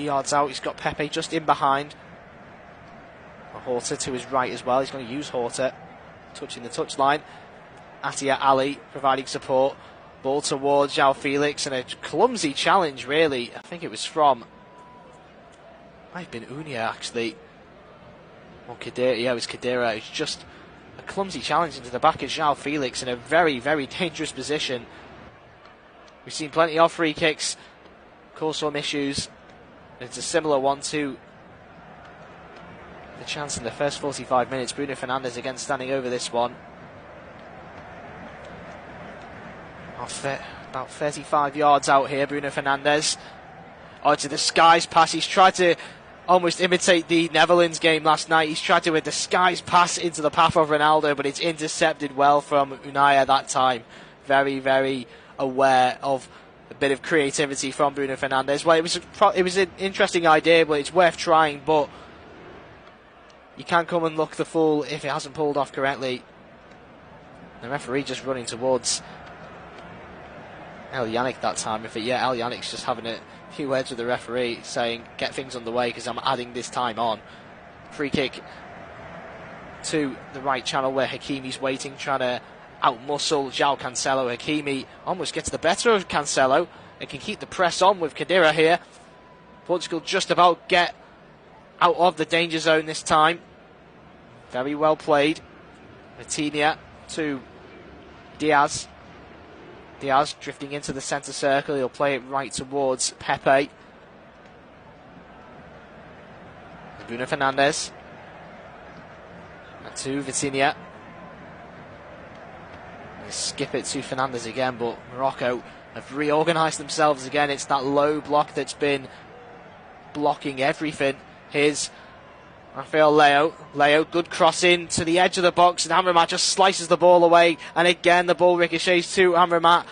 yards out. He's got Pepe just in behind. Horta to his right as well. He's going to use Horta. Touching the touchline. Atia Ali providing support. Ball towards João Felix, and a clumsy challenge, really. I think it was from... might have been Unia, actually. Or Khedira. Yeah, it was Khedira. It's just a clumsy challenge into the back of João Felix in a very, very dangerous position. We've seen plenty of free kicks. Cause some issues. It's a similar one to the chance in the first 45 minutes. Bruno Fernandes again standing over this one. About 35 yards out here, Bruno Fernandes. To the skies pass. He's tried to almost imitate the Netherlands game last night. He's tried to a disguised pass into the path of Ronaldo, but it's intercepted well from Unai at that time. Very, very aware of a bit of creativity from Bruno Fernandes. Well, it was an interesting idea, but it's worth trying, but you can't come and look the fool if it hasn't pulled off correctly. The referee just running towards El Yannick that time. El Yannick's just having a few words with the referee saying, get things underway because I'm adding this time on. Free kick to the right channel where Hakimi's waiting, trying to outmuscle João Cancelo. Hakimi almost gets the better of Cancelo and can keep the press on with Khedira here. Portugal just about get out of the danger zone this time. Very well played. Vitinha to Diaz. Diaz drifting into the centre circle. He'll play it right towards Pepe. Bruno Fernandes. And to Vitinha. They skip it to Fernandes again, but Morocco have reorganised themselves again. It's that low block that's been blocking everything. Here's Rafael Leo. Leo, good cross in to the edge of the box, and Amrabat just slices the ball away. And again, the ball ricochets to Amrabat.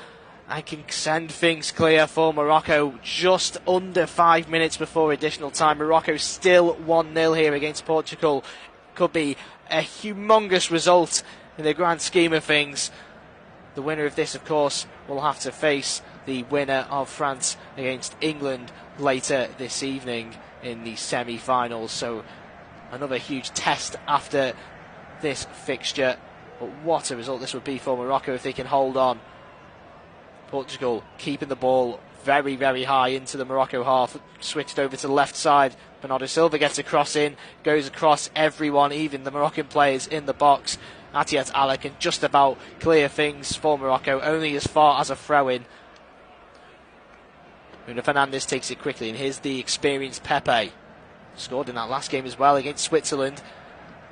I can send things clear for Morocco just under 5 minutes before additional time. Morocco still 1-0 here against Portugal. Could be a humongous result in the grand scheme of things. The winner of this, of course, will have to face the winner of France against England later this evening in the semi-finals. So another huge test after this fixture. But what a result this would be for Morocco if they can hold on. Portugal keeping the ball very, very high into the Morocco half. Switched over to the left side. Bernardo Silva gets a cross in. Goes across everyone, even the Moroccan players in the box. Atiat Allah can just about clear things for Morocco, only as far as a throw-in. Bruno Fernandes takes it quickly, and here's the experienced Pepe. Scored in that last game as well against Switzerland.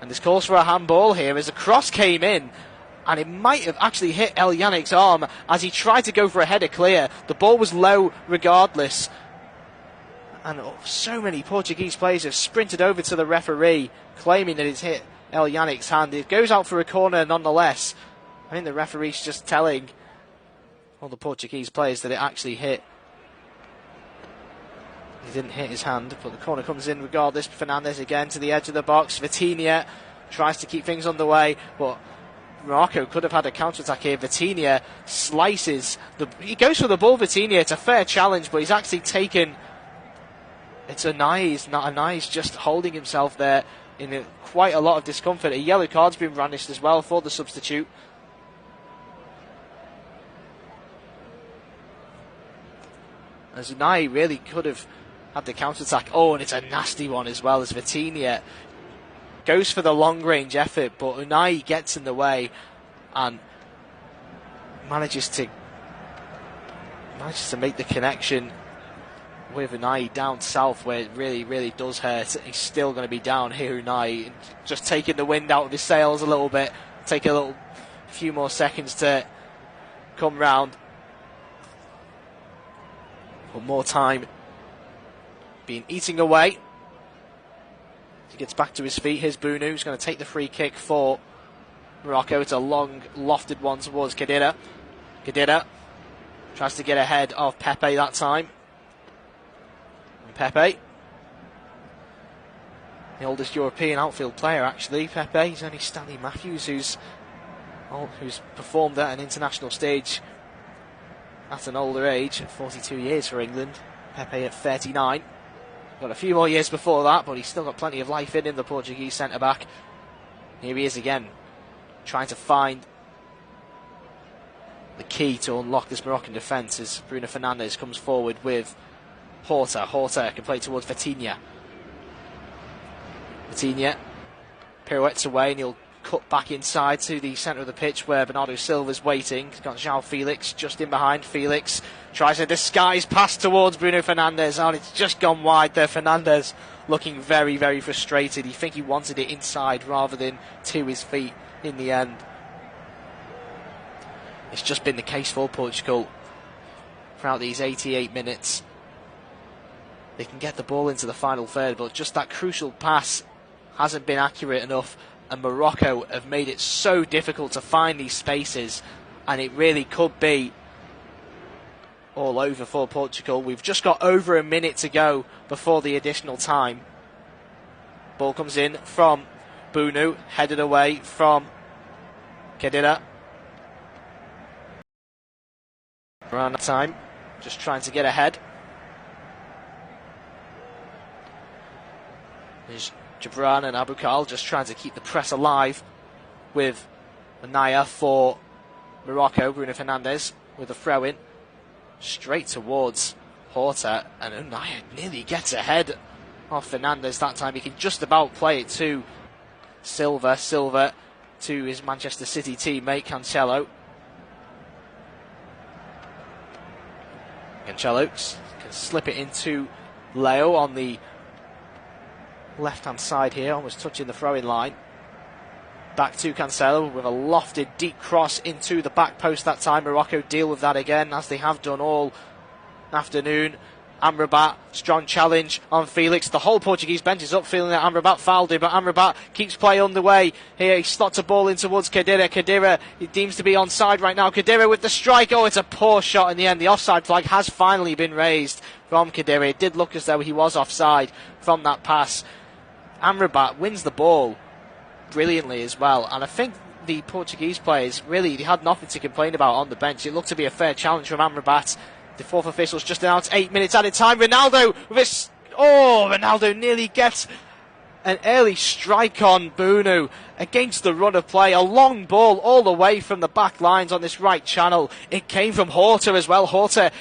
And this calls for a handball here as a cross came in, and it might have actually hit El Yannick's arm as he tried to go for a header clear. The ball was low regardless. And so many Portuguese players have sprinted over to the referee, claiming that it's hit El Yannick's hand. It goes out for a corner nonetheless. I think the referee's just telling all the Portuguese players that it actually hit. He didn't hit his hand, but the corner comes in regardless. Fernandes again to the edge of the box. Vitinha tries to keep things underway, but Morocco could have had a counter-attack here. Vitinha slices. He goes for the ball, Vitinha. It's a fair challenge, but he's actually taken... It's Unai's. Unai's just holding himself there in quite a lot of discomfort. A yellow card's been brandished as well for the substitute. As Unai really could have had the counter-attack. Oh, and it's a nasty one as well, as Vitinha goes for the long-range effort, but Unai gets in the way and manages to make the connection with Unai down south, where it really, really does hurt. He's still going to be down here, Unai, just taking the wind out of his sails a little bit. Take a few more seconds to come round. But more time being eating away. He gets back to his feet. Here's Bunu, who's going to take the free kick for Morocco. It's a long, lofted one towards Khedira. Khedira tries to get ahead of Pepe that time. And Pepe, the oldest European outfield player, actually. Pepe, he's only Stanley Matthews, who's performed at an international stage at an older age, at 42 years for England. Pepe at 39. Got a few more years before that, but he's still got plenty of life in him, the Portuguese centre-back. Here he is again, trying to find the key to unlock this Moroccan defence as Bruno Fernandes comes forward with Horta. Horta can play towards Vitinha. Vitinha pirouettes away and he'll cut back inside to the centre of the pitch where Bernardo Silva's waiting. He's got João Felix just in behind. Felix tries a disguised pass towards Bruno Fernandes, and it's just gone wide there. Fernandes looking very, very frustrated. You think he wanted it inside rather than to his feet in the end. It's just been the case for Portugal throughout these 88 minutes. They can get the ball into the final third, but just that crucial pass hasn't been accurate enough, and Morocco have made it so difficult to find these spaces, and it really could be all over for Portugal. We've just got over a minute to go before the additional time. Ball comes in from Bunu, headed away from Khedira. Around that time, just trying to get ahead. There's Gibran and Aboukal just trying to keep the press alive with Naya for Morocco. Bruno Fernandes with a throw in straight towards Horta, and Unai nearly gets ahead of Fernandes that time. He can just about play it to Silva. Silva to his Manchester City teammate Cancelo. Cancelo can slip it into Leo on the left-hand side here, almost touching the throwing line. Back to Cancelo with a lofted deep cross into the back post that time. Morocco deal with that again, as they have done all afternoon. Amrabat, strong challenge on Felix. The whole Portuguese bench is up feeling that Amrabat fouled him, but Amrabat keeps play underway. Here he slots a ball in towards Khedira. Khedira, it deems to be onside right now. Khedira with the strike. Oh, it's a poor shot in the end. The offside flag has finally been raised from Khedira. It did look as though he was offside from that pass. Amrabat wins the ball brilliantly as well, and I think the Portuguese players really had nothing to complain about on the bench. It looked to be a fair challenge from Amrabat. The fourth official's just announced 8 minutes added time. Ronaldo with his... Oh, Ronaldo nearly gets an early strike on Bunu against the run of play. A long ball all the way from the back lines on this right channel. It came from Horta as well. Horta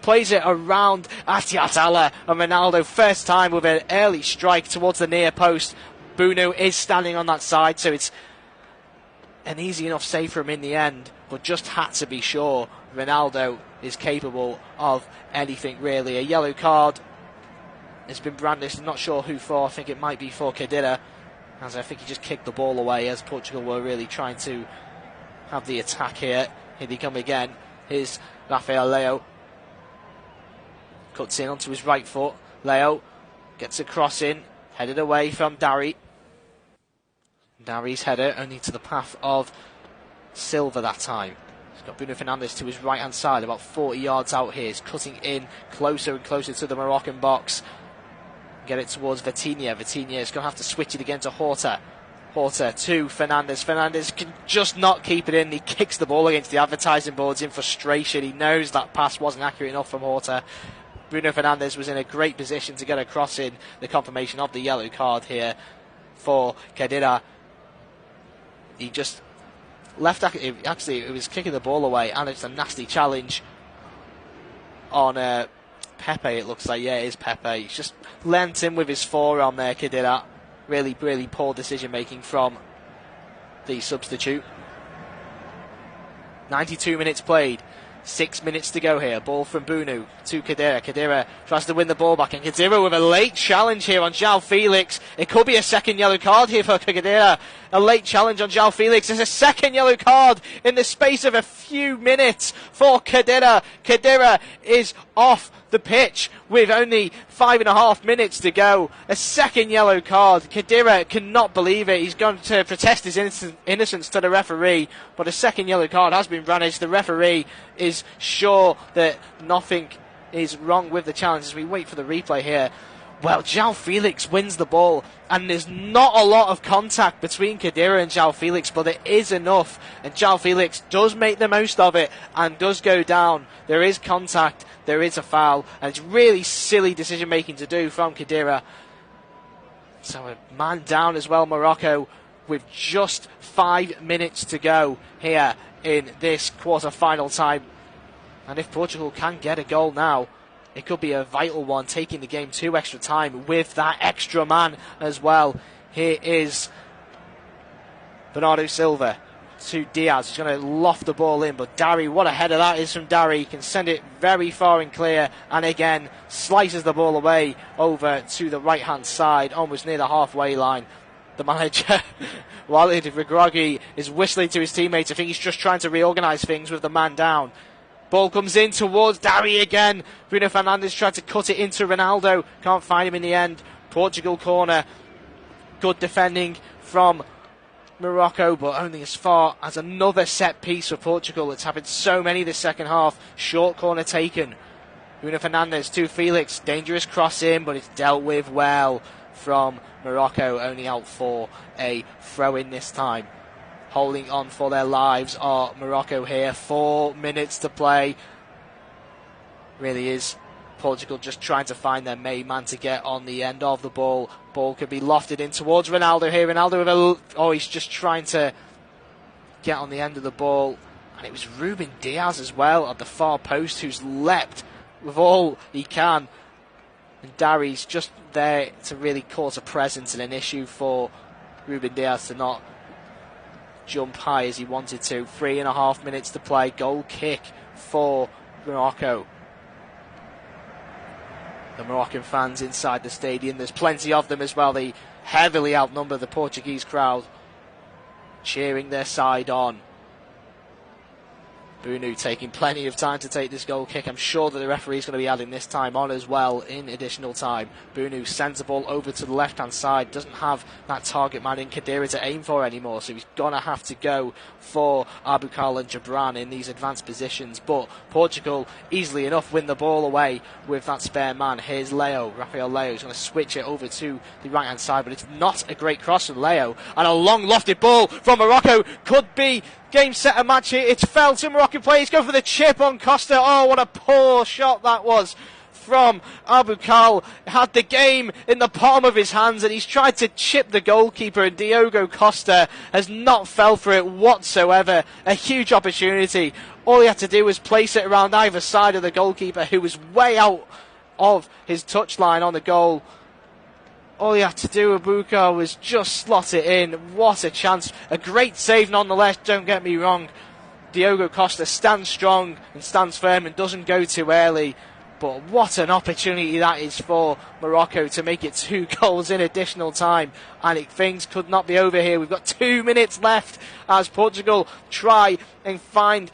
plays it around Atiatala, and Ronaldo first time with an early strike towards the near post. Bunu is standing on that side, so it's an easy enough save for him in the end, but just had to be sure Ronaldo is capable of anything really. A yellow card has been brandished. I'm not sure who for. I think it might be for Khedira, as I think he just kicked the ball away as Portugal were really trying to have the attack here. Here they come again. Here's Rafael Leo. Cuts in onto his right foot. Leo gets a cross in, headed away from Dari. Dari's header only to the path of Silva that time. He's got Bruno Fernandes to his right hand side, about 40 yards out here. He's cutting in closer and closer to the Moroccan box. Get it towards Vitinha. Vitinha is going to have to switch it again to Horta. Horta to Fernandes. Fernandes can just not keep it in. He kicks the ball against the advertising boards in frustration. He knows that pass wasn't accurate enough from Horta. Bruno Fernandes was in a great position to get a cross in. The confirmation of the yellow card here for Khedira. He just left, actually it was kicking the ball away, and it's a nasty challenge on Pepe, it looks like. Yeah, it is Pepe. He's just lent in with his forearm there, Khedira. Really, really poor decision making from the substitute. 92 minutes played. 6 minutes to go here. Ball from Bunu to Khedira. Khedira tries to win the ball back, and Khedira with a late challenge here on João Felix. It could be a second yellow card here for Khedira. A late challenge on João Felix. There's a second yellow card in the space of a few minutes for Khedira. Khedira is off the pitch with only 5.5 minutes to go. A second yellow card. Khedira cannot believe it. He's going to protest his innocence to the referee, but a second yellow card has been brandished. The referee is sure that nothing is wrong with the challenge as we wait for the replay here. Well, João Felix wins the ball, and there's not a lot of contact between Khedira and João Felix, but there is enough, and João Felix does make the most of it and does go down. There is contact, there is a foul, and it's really silly decision making to do from Khedira. So a man down as well, Morocco, with just 5 minutes to go here in this quarter-final time. And if Portugal can get a goal now, it could be a vital one, taking the game to extra time with that extra man as well. Here is Bernardo Silva to Diaz. He's going to loft the ball in, but Dari, what a header that is from Dari. He can send it very far and clear, and again slices the ball away over to the right-hand side, almost near the halfway line. The manager, Walid Regragui, is whistling to his teammates. I think he's just trying to reorganise things with the man down. Ball comes in towards Dari again. Bruno Fernandes tried to cut it into Ronaldo. Can't find him in the end. Portugal corner. Good defending from Morocco, but only as far as another set piece for Portugal. It's happened so many this second half. Short corner taken. Bruno Fernandes to Felix. Dangerous cross in, but it's dealt with well from Morocco. Only out for a throw-in this time. Holding on for their lives are Morocco here. 4 minutes to play. Really is Portugal just trying to find their main man to get on the end of the ball. Ball could be lofted in towards Ronaldo here. Ronaldo with he's just trying to get on the end of the ball. And it was Ruben Diaz as well at the far post who's leapt with all he can. And Dari's just there to really cause a presence and an issue for Ruben Diaz to not jump high as he wanted to. 3.5 minutes to play. Goal kick for Morocco. The Moroccan fans inside the stadium, there's plenty of them as well. They heavily outnumber the Portuguese crowd, cheering their side on. Bunu taking plenty of time to take this goal kick. I'm sure that the referee's going to be adding this time on as well in additional time. Bunu sends the ball over to the left-hand side. Doesn't have that target man in Khedira to aim for anymore, so he's going to have to go for Abukal and Gibran in these advanced positions. But Portugal, easily enough, win the ball away with that spare man. Here's Leo. Rafael Leo is going to switch it over to the right-hand side, but it's not a great cross from Leo. And a long lofted ball from Morocco could be game, set, and match here. It's fell to Moroccan players. Go for the chip on Costa. Oh, what a poor shot that was from Abukal. Had the game in the palm of his hands, and he's tried to chip the goalkeeper, and Diogo Costa has not fell for it whatsoever. A huge opportunity. All he had to do was place it around either side of the goalkeeper, who was way out of his touchline on the goal. All he had to do, Abukal, was just slot it in. What a chance. A great save nonetheless, don't get me wrong. Diogo Costa stands strong and stands firm and doesn't go too early. But what an opportunity that is for Morocco to make it 2 goals in additional time. And things could not be over here. We've got 2 minutes left as Portugal try and find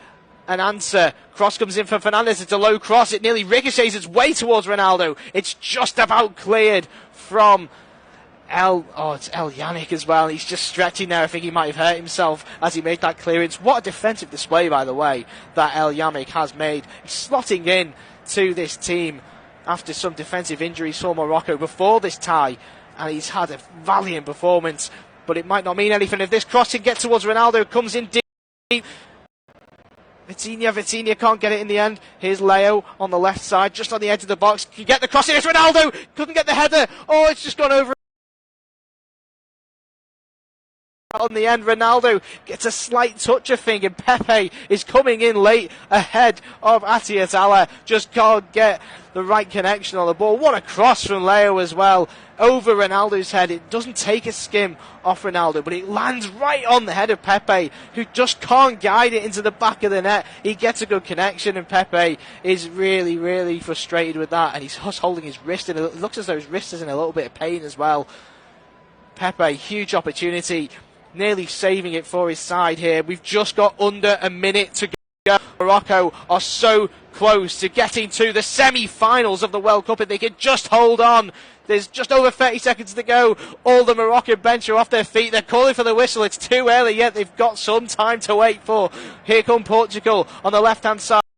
an answer. Cross comes in from Fernandes. It's a low cross. It nearly ricochets its way towards Ronaldo. It's just about cleared from it's El Yannick as well. He's just stretching there. I think he might have hurt himself as he made that clearance. What a defensive display, by the way, that El Yannick has made. He's slotting in to this team after some defensive injuries for Morocco before this tie, and he's had a valiant performance, but it might not mean anything if this cross can get towards Ronaldo. Comes in deep. Vitinha can't get it in the end. Here's Leo on the left side, just on the edge of the box. Can get the cross in. It's Ronaldo. Couldn't get the header. Oh, it's just gone over. On the end, Ronaldo gets a slight touch, I think, and Pepe is coming in late ahead of Atiatala. Just can't get the right connection on the ball. What a cross from Leo as well, over Ronaldo's head. It doesn't take a skim off Ronaldo, but it lands right on the head of Pepe, who just can't guide it into the back of the net. He gets a good connection, and Pepe is really, really frustrated with that, and he's just holding his wrist, and it looks as though his wrist is in a little bit of pain as well. Pepe, huge opportunity, nearly saving it for his side here. We've just got under a minute to go. Morocco are so close to getting to the semi-finals of the World Cup if they can just hold on. There's just over 30 seconds to go. All the Moroccan bench are off their feet. They're calling for the whistle. It's too early yet. They've got some time to wait for. Here come Portugal on the left-hand side.